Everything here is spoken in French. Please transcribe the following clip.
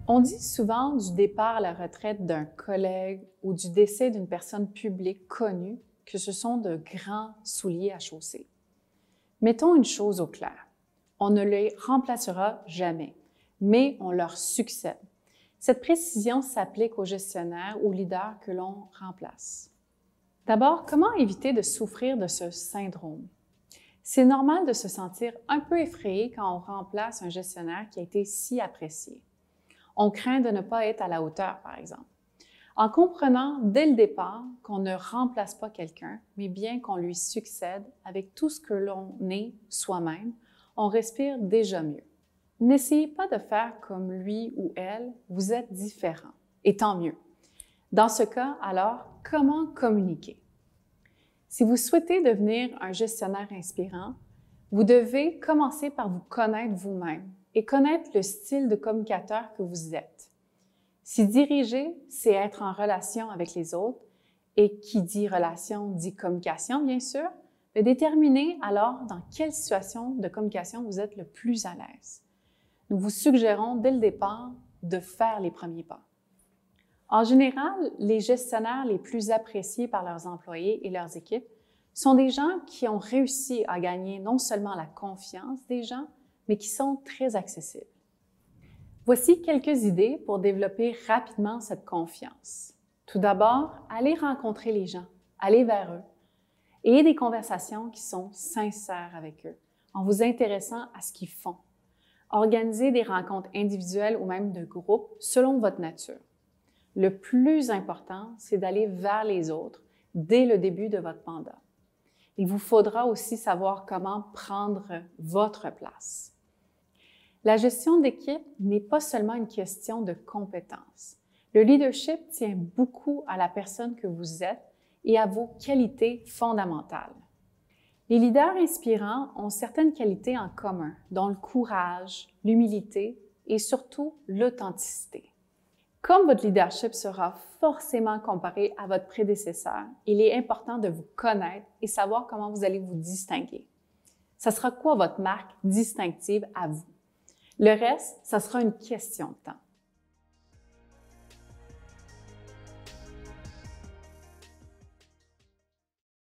On dit souvent du départ à la retraite d'un collègue ou du décès d'une personne publique connue que ce sont de grands souliers à chausser. Mettons une chose au clair, on ne les remplacera jamais, mais on leur succède. Cette précision s'applique aux gestionnaires ou leaders que l'on remplace. D'abord, comment éviter de souffrir de ce syndrome? C'est normal de se sentir un peu effrayé quand on remplace un gestionnaire qui a été si apprécié. On craint de ne pas être à la hauteur, par exemple. En comprenant dès le départ qu'on ne remplace pas quelqu'un, mais bien qu'on lui succède avec tout ce que l'on est soi-même, on respire déjà mieux. N'essayez pas de faire comme lui ou elle, vous êtes différent, et tant mieux. Dans ce cas, alors, comment communiquer? Si vous souhaitez devenir un gestionnaire inspirant, vous devez commencer par vous connaître vous-même et connaître le style de communicateur que vous êtes. Si diriger, c'est être en relation avec les autres, et qui dit relation dit communication, bien sûr, mais déterminez alors dans quelle situation de communication vous êtes le plus à l'aise. Nous vous suggérons dès le départ de faire les premiers pas. En général, les gestionnaires les plus appréciés par leurs employés et leurs équipes sont des gens qui ont réussi à gagner non seulement la confiance des gens, mais qui sont très accessibles. Voici quelques idées pour développer rapidement cette confiance. Tout d'abord, allez rencontrer les gens, allez vers eux. Ayez des conversations qui sont sincères avec eux, en vous intéressant à ce qu'ils font. Organisez des rencontres individuelles ou même de groupe selon votre nature. Le plus important, c'est d'aller vers les autres dès le début de votre mandat. Il vous faudra aussi savoir comment prendre votre place. La gestion d'équipe n'est pas seulement une question de compétences. Le leadership tient beaucoup à la personne que vous êtes et à vos qualités fondamentales. Les leaders inspirants ont certaines qualités en commun, dont le courage, l'humilité et surtout l'authenticité. Comme votre leadership sera forcément comparé à votre prédécesseur, il est important de vous connaître et savoir comment vous allez vous distinguer. Ça sera quoi votre marque distinctive à vous? Le reste, ça sera une question de temps.